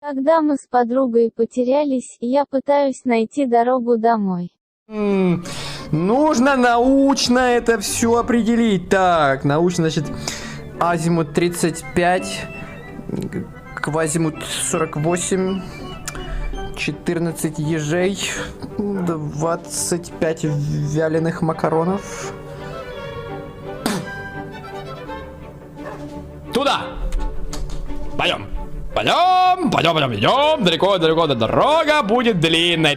Когда мы с подругой потерялись, я пытаюсь найти дорогу домой. Нужно научно это все определить. Так, научно, значит, азимут 35, квазимут 48, 14 ежей, 25 вяленых макаронов. Туда! Пойдем! Пойдем! Далеко дорога будет длинной.